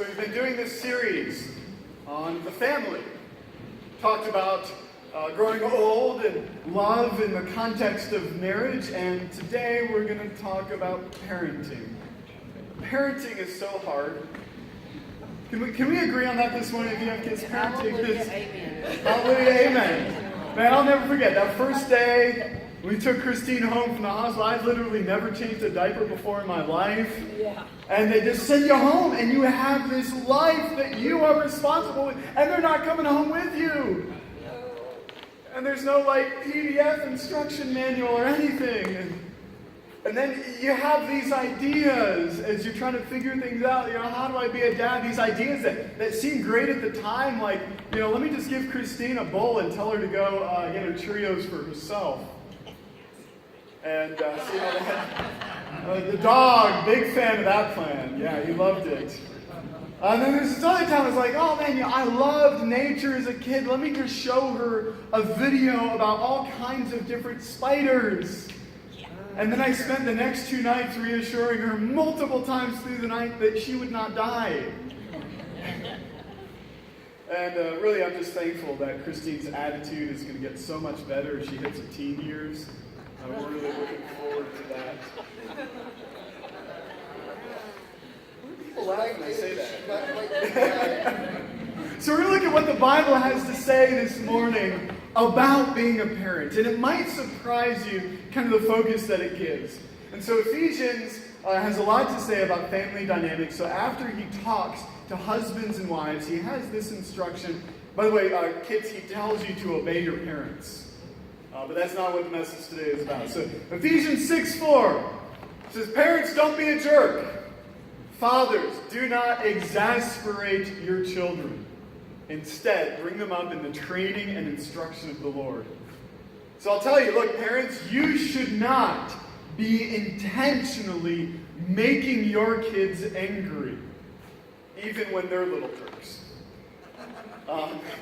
So we've been doing this series on the family. Talked about growing old and love in the context of marriage, and today we're going to talk about parenting. Parenting is so hard. Can we agree on that this morning? If you have kids, parenting is... Hallelujah, amen. Man, I'll never forget that first day we took Christine home from the hospital. I've literally never changed a diaper before in my life. Yeah. And they just send you home, and you have this life that you are responsible with, and they're not coming home with you. And there's no PDF instruction manual or anything. And then you have these ideas as you're trying to figure things out. How do I be a dad? These ideas that seem great at the time, let me just give Christine a bowl and tell her to go get her Cheerios for herself. And the dog, big fan of that plan. Yeah, he loved it. And then there's this other time it's like, oh man, I loved nature as a kid. Let me just show her a video about all kinds of different spiders. And then I spent the next 2 nights reassuring her multiple times through the night that she would not die. And really, I'm just thankful that Christine's attitude is going to get so much better as she hits her teen years. We're really looking forward to that. People laugh when I say that. So we're going to look at what the Bible has to say this morning about being a parent. And it might surprise you, kind of the focus that it gives. And so Ephesians has a lot to say about family dynamics. So after he talks to husbands and wives, he has this instruction. By the way, kids, he tells you to obey your parents. But that's not what the message today is about. So Ephesians 6:4 says, parents, don't be a jerk. Fathers, do not exasperate your children. Instead, bring them up in the training and instruction of the Lord. So I'll tell you, look, parents, you should not be intentionally making your kids angry, even when they're little jerks.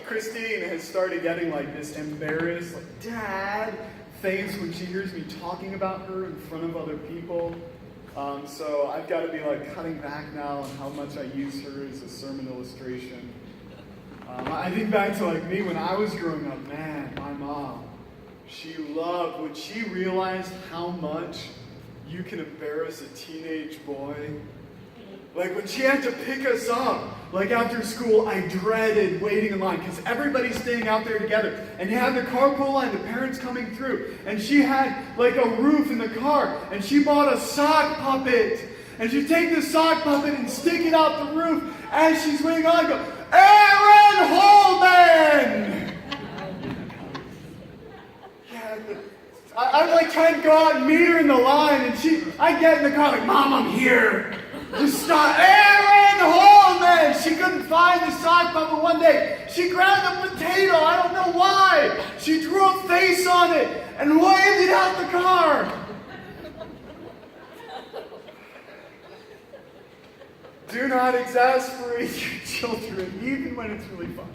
Christine has started getting this embarrassed, Dad face when she hears me talking about her in front of other people. So I've got to be cutting back now on how much I use her as a sermon illustration. I think back to me when I was growing up, man, my mom, she loved when she realized how much you can embarrass a teenage boy. When she had to pick us up, after school, I dreaded waiting in line because everybody's staying out there together. And you had the carpool line, the parents coming through. And she had a roof in the car. And she bought a sock puppet. And she'd take the sock puppet and stick it out the roof as she's waiting on and go, Aaron Holden! Yeah, I'm trying to go out and meet her in the line. And I get in the car Mom, I'm here. Just stop. Aaron Holden! She couldn't find the sock puppet one day. She grabbed a potato. I don't know why. She drew a face on it and waved it out the car. Do not exasperate your children, even when it's really fun.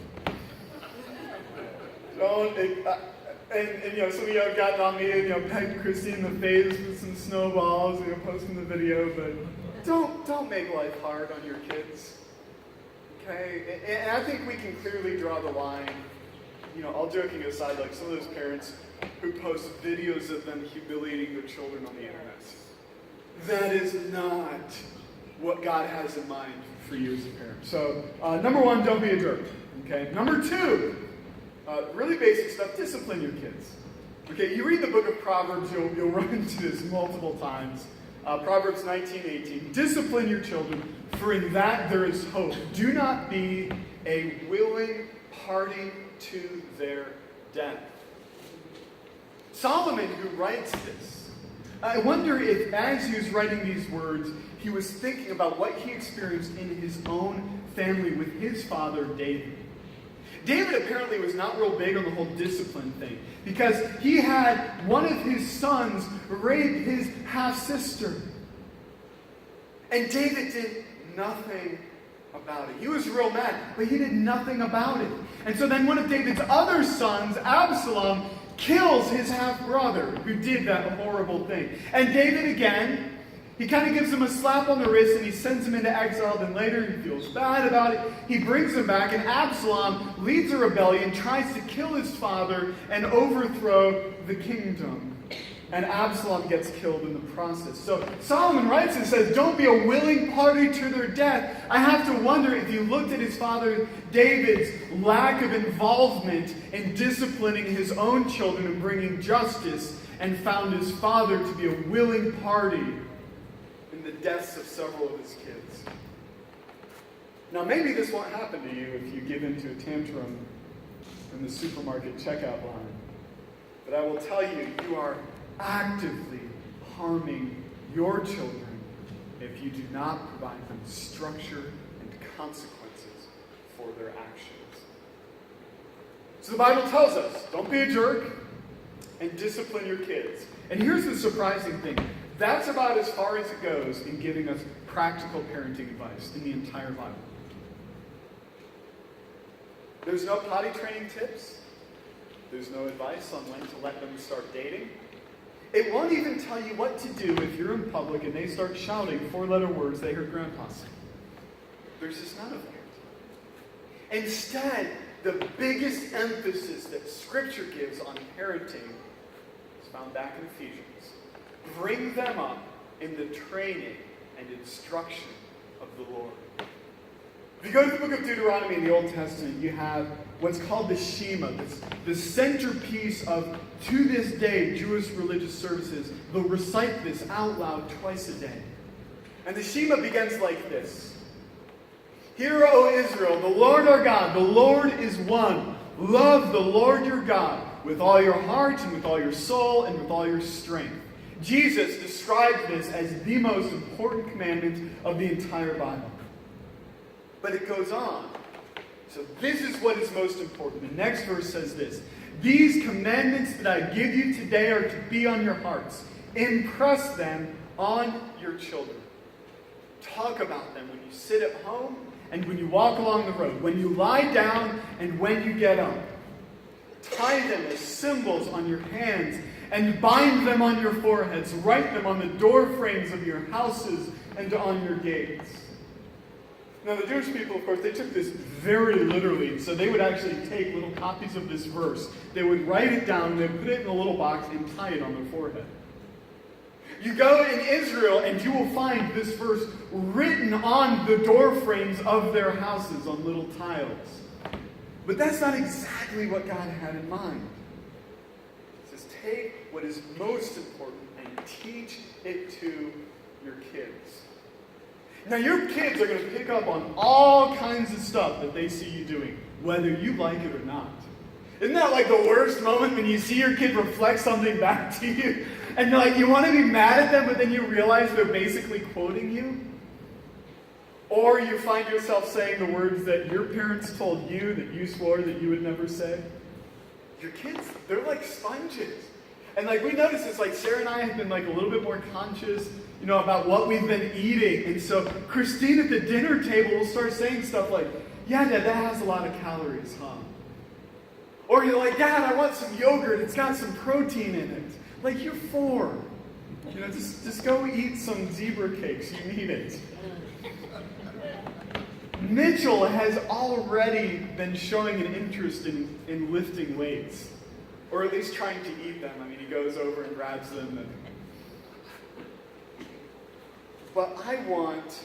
Don't. And some of you have gotten on me and pegged Christine in the face with some snowballs, posting the video, but don't make life hard on your kids. Okay? And I think we can clearly draw the line. All joking aside, some of those parents who post videos of them humiliating their children on the internet. That is not what God has in mind for you as a parent. So, number 1, don't be a jerk. Okay? Number 2, really basic stuff, discipline your kids. Okay, you read the book of Proverbs, you'll run into this multiple times. Proverbs 19:18, discipline your children, for in that there is hope. Do not be a willing party to their death. Solomon, who writes this, I wonder if as he was writing these words, he was thinking about what he experienced in his own family with his father, David. David apparently was not real big on the whole discipline thing because he had one of his sons rape his half-sister. And David did nothing about it. He was real mad, but he did nothing about it. And so then one of David's other sons, Absalom, kills his half-brother who did that horrible thing. And David again He kind of gives him a slap on the wrist and he sends him into exile. Then later he feels bad about it. He brings him back, and Absalom leads a rebellion, tries to kill his father and overthrow the kingdom. And Absalom gets killed in the process. So Solomon writes and says, don't be a willing party to their death. I have to wonder if you looked at his father David's lack of involvement in disciplining his own children and bringing justice, and found his father to be a willing party in the deaths of several of his kids. Now maybe this won't happen to you if you give into a tantrum in the supermarket checkout line. But I will tell you, you are actively harming your children if you do not provide them structure and consequences for their actions. So the Bible tells us, don't be a jerk and discipline your kids. And here's the surprising thing. That's about as far as it goes in giving us practical parenting advice in the entire Bible. There's no potty training tips. There's no advice on when to let them start dating. It won't even tell you what to do if you're in public and they start shouting four-letter words they heard Grandpa say. There's just none of that. Instead, the biggest emphasis that Scripture gives on parenting is found back in Ephesians. Bring them up in the training and instruction of the Lord. If you go to the book of Deuteronomy in the Old Testament, you have what's called the Shema, the centerpiece of, to this day, Jewish religious services. They'll recite this out loud twice a day. And the Shema begins like this. Hear, O Israel, the Lord our God, the Lord is one. Love the Lord your God with all your heart and with all your soul and with all your strength. Jesus described this as the most important commandment of the entire Bible. But it goes on. So this is what is most important. The next verse says this. These commandments that I give you today are to be on your hearts. Impress them on your children. Talk about them when you sit at home and when you walk along the road, when you lie down and when you get up. Tie them as symbols on your hands and bind them on your foreheads. Write them on the door frames of your houses and on your gates. Now, the Jewish people, of course, they took this very literally. So they would actually take little copies of this verse. They would write it down, they would put it in a little box and tie it on their forehead. You go in Israel and you will find this verse written on the door frames of their houses on little tiles. But that's not exactly what God had in mind. He says, take what is most important and teach it to your kids. Now, your kids are going to pick up on all kinds of stuff that they see you doing, whether you like it or not. Isn't that like the worst moment when you see your kid reflect something back to you? And like you want to be mad at them, but then you realize they're basically quoting you? Or you find yourself saying the words that your parents told you that you swore that you would never say? Your kids, they're like sponges. And like we notice this, like Sarah and I have been like a little bit more conscious, about what we've been eating. And so Christine at the dinner table will start saying stuff like, yeah, Dad, that has a lot of calories, huh? Or you're like, Dad, I want some yogurt. It's got some protein in it. Like, you're 4. Just go eat some zebra cakes. You need it. Mitchell has already been showing an interest in lifting weights. Or at least trying to eat them. I mean, he goes over and grabs them and... But I want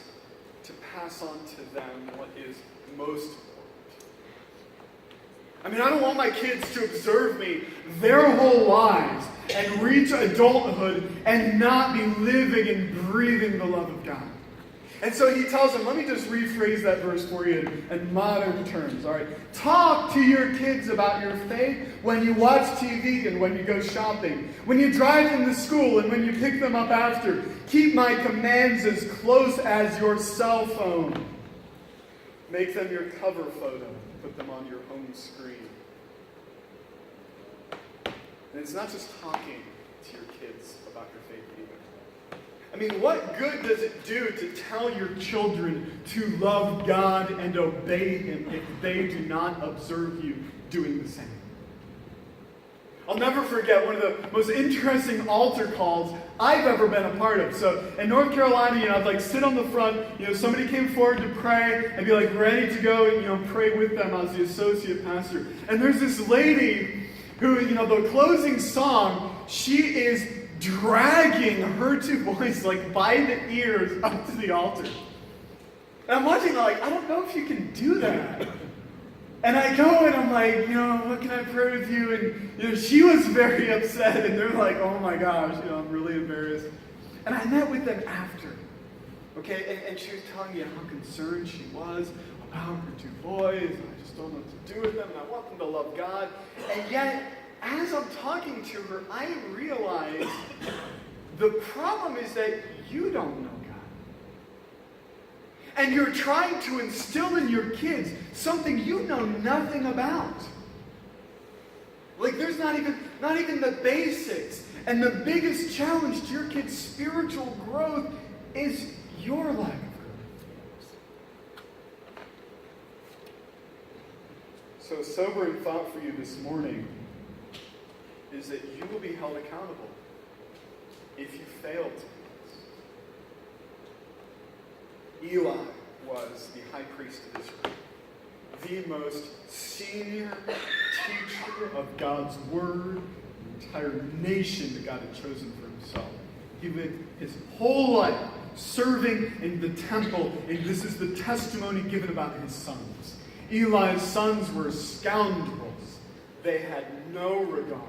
to pass on to them what is most important. I mean, I don't want my kids to observe me their whole lives and reach adulthood and not be living and breathing the love of God. And so he tells them, let me just rephrase that verse for you in modern terms, all right? Talk to your kids about your faith when you watch TV and when you go shopping, when you drive them to school and when you pick them up after. Keep my commands as close as your cell phone. Make them your cover photo. Put them on your home screen. And it's not just talking to your kids about your faith either. I mean, what good does it do to tell your children to love God and obey Him if they do not observe you doing the same? I'll never forget one of the most interesting altar calls I've ever been a part of. So in North Carolina, I'd like sit on the front, somebody came forward to pray and be like ready to go and, pray with them as the associate pastor. And there's this lady who, the closing song, she is dragging her two boys like by the ears up to the altar. And I'm watching, like, I don't know if you can do that. And I go and I'm like, what can I pray with you? And, she was very upset. And they're like, oh my gosh, I'm really embarrassed. And I met with them after. Okay, and she was telling me how concerned she was about her two boys. And I just don't know what to do with them. And I want them to love God. And yet, as I'm talking to her, I realize the problem is that you don't know God. And you're trying to instill in your kids something you know nothing about. Like there's not even the basics. And the biggest challenge to your kids' spiritual growth is your lack of growth. So a sobering thought for you this morning is that you will be held accountable if you fail to. Eli was the high priest of Israel, the most senior teacher of God's word, the entire nation that God had chosen for himself. He lived his whole life serving in the temple, and this is the testimony given about his sons. Eli's sons were scoundrels. They had no regard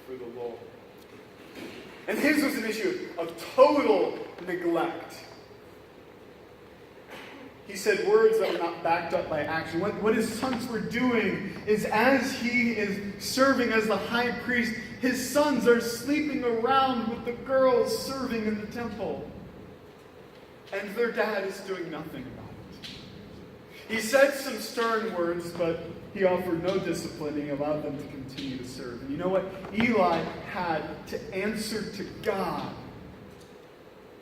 for the Lord. And his was an issue of total neglect. He said words that were not backed up by action. What his sons were doing is, as he is serving as the high priest, his sons are sleeping around with the girls serving in the temple. And their dad is doing nothing about it. He said some stern words, but he offered no discipline. He allowed them to continue to serve. And you know what? Eli had to answer to God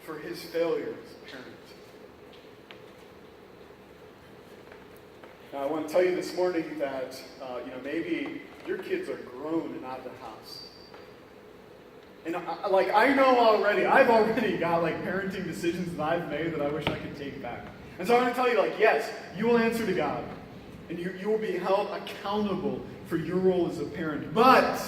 for his failure as a parent. Now, I want to tell you this morning that, maybe your kids are grown and out of the house. And I know already, I've already got parenting decisions that I've made that I wish I could take back. And so I want to tell you, yes, you will answer to God. And you will be held accountable for your role as a parent. But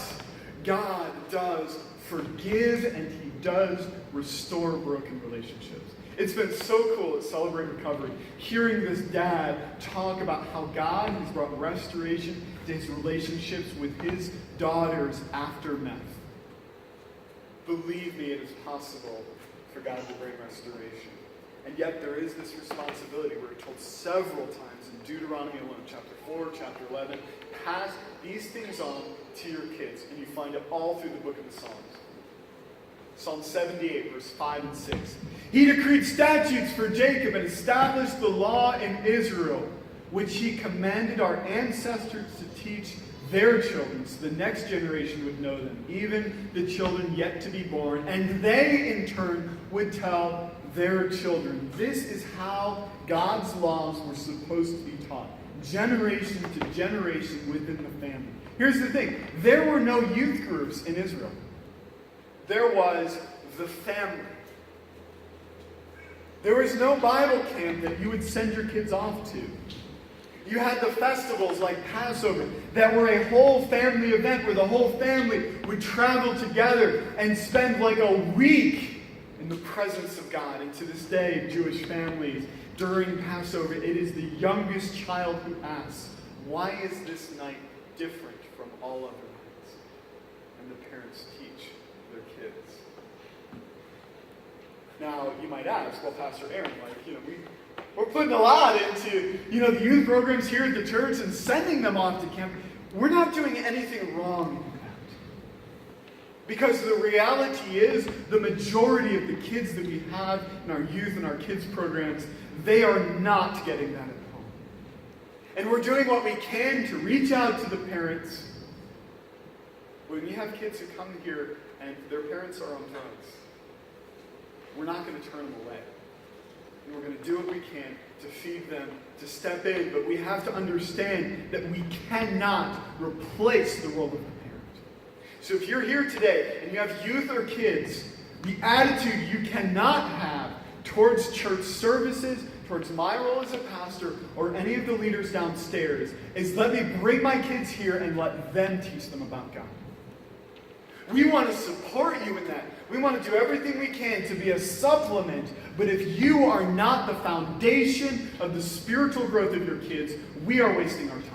God does forgive and he does restore broken relationships. It's been so cool at Celebrate Recovery, hearing this dad talk about how God has brought restoration to his relationships with his daughters after meth. Believe me, it is possible for God to bring restoration. And yet there is this responsibility. We're told several times in Deuteronomy alone, chapter 4, chapter 11, pass these things on to your kids. And you find it all through the book of the Psalms. Psalm 78, verse 5 and 6. He decreed statutes for Jacob and established the law in Israel, which he commanded our ancestors to teach their children, so the next generation would know them, even the children yet to be born, and they in turn would tell their children. This is how God's laws were supposed to be taught, generation to generation within the family. Here's the thing, there were no youth groups in Israel. There was the family. There was no Bible camp that you would send your kids off to. You had the festivals like Passover that were a whole family event where the whole family would travel together and spend a week in the presence of God. And to this day, Jewish families, during Passover, it is the youngest child who asks, why is this night different from all other nights? And the parents teach their kids. Now, you might ask, well, Pastor Aaron, we're putting a lot into, the youth programs here at the church and sending them off to camp. We're not doing anything wrong in that. Because the reality is, the majority of the kids that we have in our youth and our kids programs, they are not getting that at home. And we're doing what we can to reach out to the parents. When you have kids who come here and their parents are on drugs, we're not going to turn them away. And we're going to do what we can to feed them, to step in. But we have to understand that we cannot replace the role of the parent. So if you're here today and you have youth or kids, the attitude you cannot have towards church services, towards my role as a pastor, or any of the leaders downstairs, is let me bring my kids here and let them teach them about God. We want to support you in that. We want to do everything we can to be a supplement, but if you are not the foundation of the spiritual growth of your kids, we are wasting our time.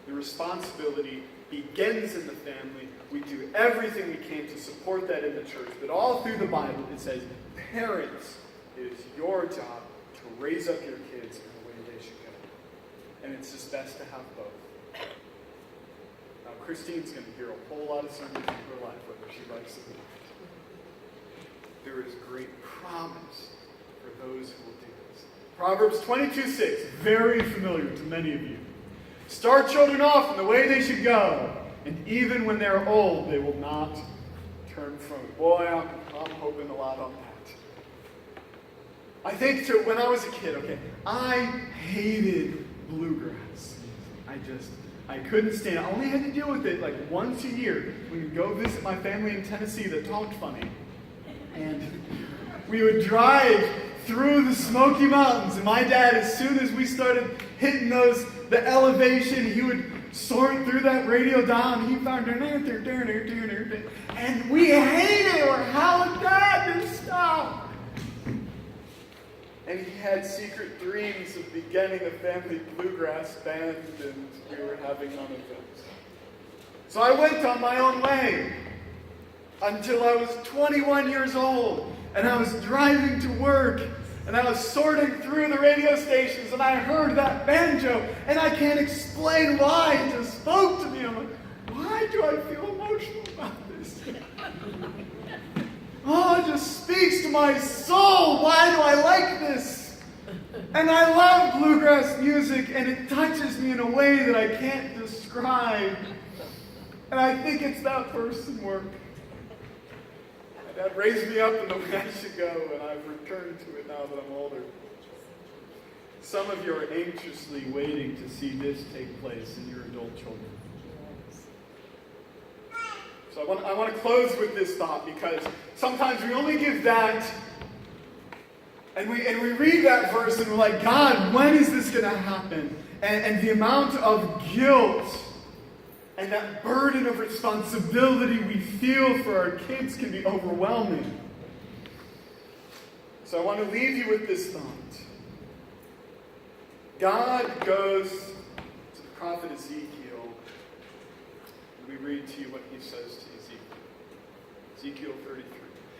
The responsibility begins in the family. We do everything we can to support that in the church, but all through the Bible it says, parents, it is your job to raise up your kids in the way they should go. And it's just best to have both. Now, Christine's going to hear a whole lot of sermons in her life, whether she likes it or not. There is great promise for those who will do this. Proverbs 22:6, very familiar to many of you. Start children off in the way they should go, and even when they're old, they will not turn from it. Boy, I'm hoping a lot on that. I think when I was a kid, I hated bluegrass. I couldn't stand it. I only had to deal with it like once a year when we go visit my family in Tennessee that talked funny. And we would drive through the Smoky Mountains, and my dad, as soon as we started hitting the elevation, he would sort through that radio dial, and he found and we hated it. We're howling, Dad, just stop. And he had secret dreams of beginning a family bluegrass band, and we were having none of those. So I went on my own way until I was 21 years old, and I was driving to work, and I was sorting through the radio stations, and I heard that banjo, and I can't explain why. It just spoke to me. I'm like, why do I feel emotional about this? Oh, it just speaks to my soul. Why do I like this? And I love bluegrass music, and it touches me in a way that I can't describe. And I think it's that person work. That raised me up in the way I should go, and I've returned to it now that I'm older. Some of you are anxiously waiting to see this take place in your adult children. So I want to close with this thought, because sometimes we only give that, and we read that verse and we're like, God, when is this going to happen? And the amount of guilt and that burden of responsibility we feel for our kids can be overwhelming. So I want to leave you with this thought. God goes to the prophet Ezekiel. We read to you what he says to Ezekiel. Ezekiel 33.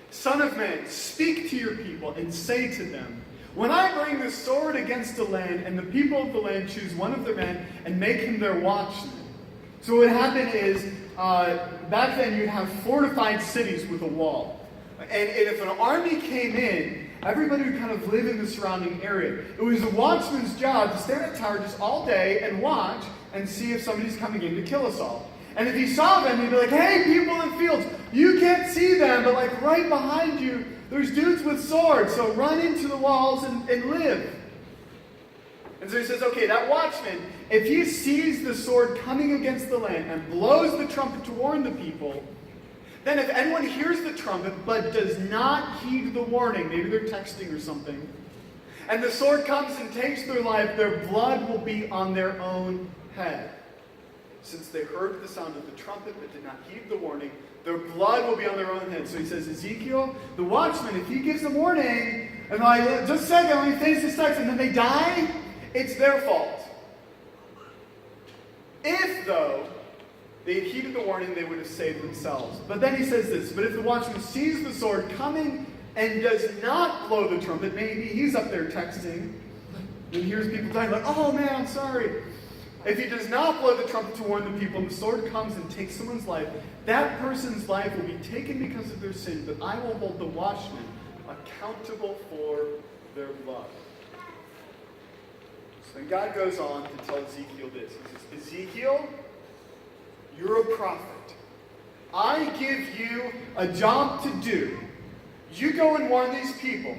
Son of man, speak to your people and say to them, when I bring the sword against the land, and the people of the land choose one of their men and make him their watchman. So what would happen is, back then you'd have fortified cities with a wall. And if an army came in, everybody would kind of live in the surrounding area. It was a watchman's job to stand at a tower just all day and watch and see if somebody's coming in to kill us all. And if he saw them, he'd be like, hey, people in fields, you can't see them, but like right behind you, there's dudes with swords, so run into the walls and live. And so he says, okay, that watchman, if he sees the sword coming against the land and blows the trumpet to warn the people, then if anyone hears the trumpet but does not heed the warning, maybe they're texting or something, and the sword comes and takes their life, their blood will be on their own head. Since they heard the sound of the trumpet but did not heed the warning, their blood will be on their own head. So he says, Ezekiel, the watchman, if he gives them warning, and like, just a second, let me finish this text, and then they die, it's their fault. If, though, they had heeded the warning, they would have saved themselves. But then he says this, but if the watchman sees the sword coming and does not blow the trumpet, maybe he's up there texting and hears people dying, like, oh man, I'm sorry. If he does not blow the trumpet to warn the people, and the sword comes and takes someone's life, that person's life will be taken because of their sin, but I will hold the watchman accountable for their blood. So then God goes on to tell Ezekiel this. He says, Ezekiel, you're a prophet. I give you a job to do. You go and warn these people.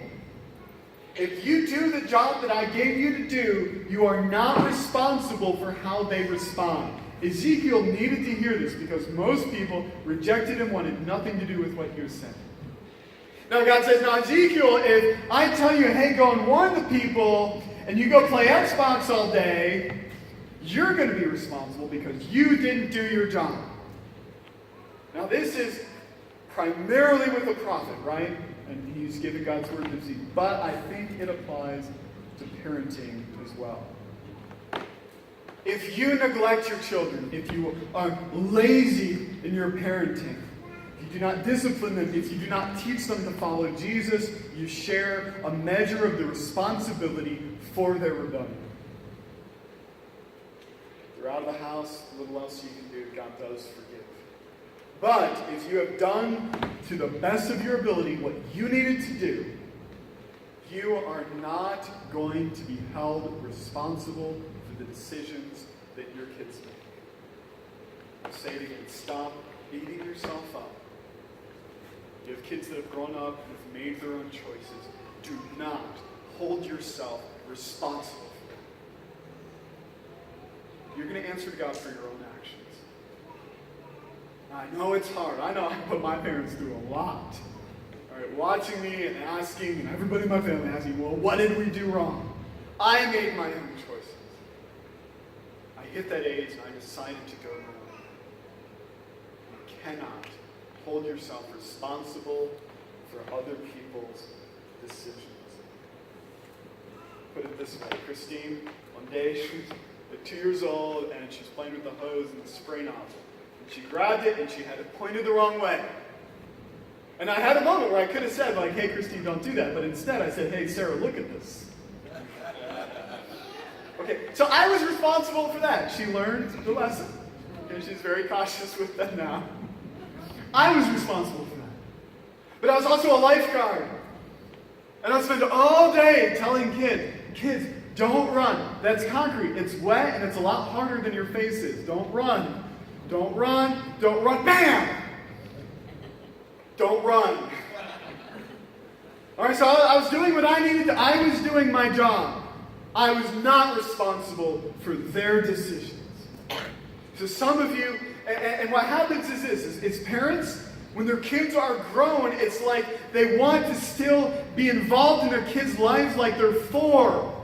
If you do the job that I gave you to do, you are not responsible for how they respond. Ezekiel needed to hear this because most people rejected him, wanted nothing to do with what he was saying. Now God says, now Ezekiel, if I tell you, hey, go and warn the people, and you go play Xbox all day, you're going to be responsible because you didn't do your job. Now this is primarily with a prophet, right? And he's giving God's word to Ezekiel. But I think it applies to parenting as well. If you neglect your children, if you are lazy in your parenting, if you do not discipline them, if you do not teach them to follow Jesus, you share a measure of the responsibility for their rebellion. You're out of the house, little else you can do, God does forgive. But if you have done to the best of your ability what you needed to do, you are not going to be held responsible for the decisions that your kids make. I'll say it again, stop beating yourself up. You have kids that have grown up and have made their own choices. Do not hold yourself responsible for them. You're going to answer to God for your own actions. I know it's hard. I know I put my parents through a lot. All right, watching me and asking, and everybody in my family asking, well, what did we do wrong? I made my own choices. I hit that age and I decided to go my way. You cannot hold yourself responsible for other people's decisions. Put it this way, Christine, one day she was 2 years old and she's playing with the hose and the spray nozzle. And she grabbed it and she had it pointed the wrong way. And I had a moment where I could have said, like, hey, Christine, don't do that. But instead I said, hey, Sarah, look at this. Okay, so I was responsible for that. She learned the lesson. And she's very cautious with that now. I was responsible for that. But I was also a lifeguard. And I spent all day telling kids, don't run. That's concrete. It's wet and it's a lot harder than your face is. Don't run. Don't run. Don't run. Bam! Don't run. All right, so I was doing what I needed to. I was doing my job. I was not responsible for their decisions. So some of you, and what happens is this, is parents, when their kids are grown, it's like they want to still be involved in their kids' lives like they're 4.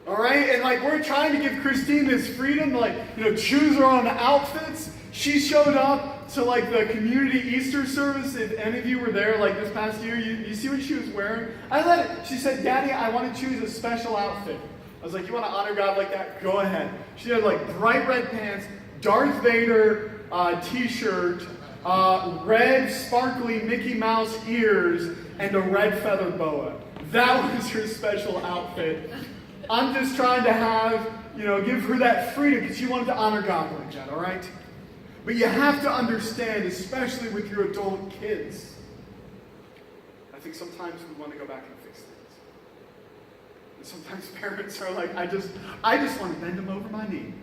All right? And like we're trying to give Christine this freedom to like, choose her own outfits. She showed up to like the community Easter service. If any of you were there like this past year, you see what she was wearing? She said, Daddy, I want to choose a special outfit. I was like, you want to honor God like that? Go ahead. She had like bright red pants, Darth Vader t-shirt, red sparkly Mickey Mouse ears, and a red feather boa. That was her special outfit. I'm just trying to have, give her that freedom because she wanted to honor God like that, all right? But you have to understand, especially with your adult kids, I think sometimes we want to go back and fix things. And sometimes parents are like, I just want to bend them over my knee.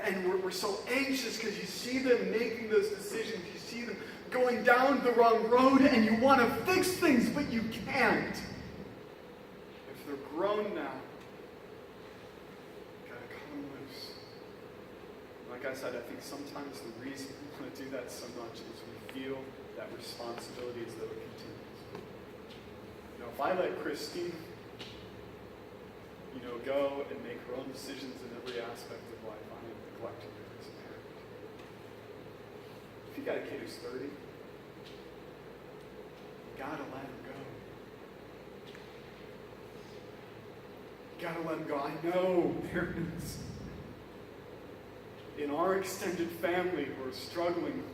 And we're so anxious because you see them making those decisions. You see them going down the wrong road and you want to fix things, but you can't. If they're grown now, you gotta cut them loose. Like I said, I think sometimes the reason we want to do that so much is we feel that responsibility as though it continues. If I let Christine, go and make her own decisions in every aspect of life, I am neglecting her as a parent. If you got a kid who's 30, you gotta let him go. You gotta let him go. I know parents in our extended family who are struggling with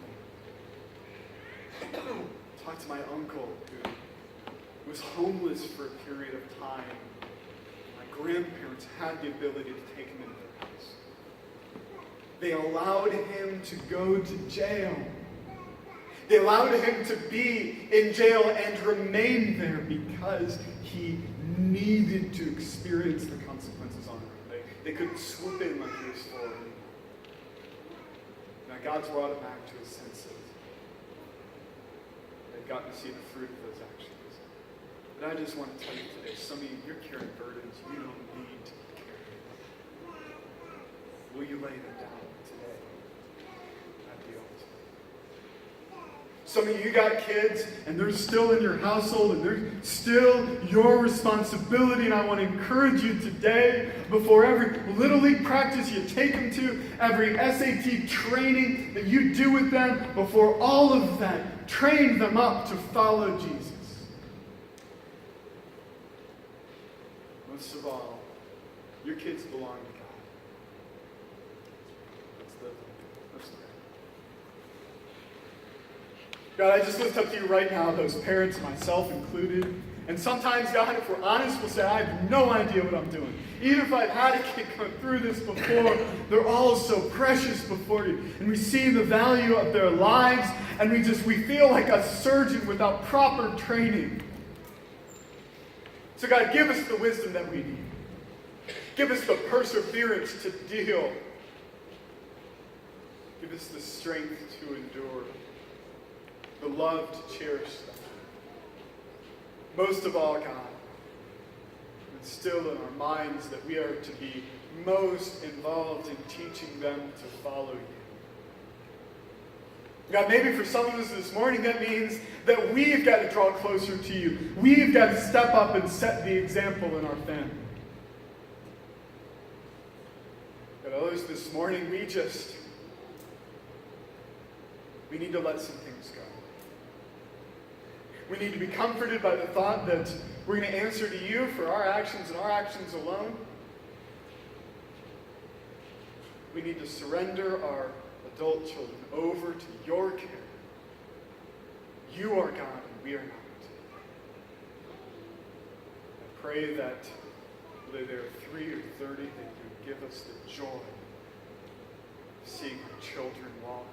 things. Talked to my uncle who was homeless for a period of time. My grandparents had the ability to take him into their house. They allowed him to go to jail. They allowed him to be in jail and remain there because he needed to experience the consequences on him. They couldn't swoop in like he was 4. Now God's brought him back to his senses. They've gotten to see the fruit of those actions. But I just want to tell you today, some of you, you're carrying burdens you don't need to carry. will you lay them down today at the altar? Some of you got kids, and they're still in your household, and they're still your responsibility. And I want to encourage you today, before every Little League practice you take them to, every SAT training that you do with them, before all of that, train them up to follow Jesus. Most of all, your kids belong to God. Let's pray. God, I just lift up to you right now those parents, myself included. And sometimes, God, if we're honest, we'll say, I have no idea what I'm doing. Even if I've had a kid go through this before, they're all so precious before you. And we see the value of their lives, and we feel like a surgeon without proper training. So God, give us the wisdom that we need. Give us the perseverance to deal. Give us the strength to endure. The love to cherish them. Most of all, God, instill in our minds that we are to be most involved in teaching them to follow you. God, maybe for some of us this morning, that means that we've got to draw closer to you. We've got to step up and set the example in our family. But others this morning, we need to let some things go. We need to be comforted by the thought that we're going to answer to you for our actions and our actions alone. We need to surrender our adult children over to your care. You are God and we are not. I pray that whether there are 3 or 30, that you give us the joy of seeing our children walk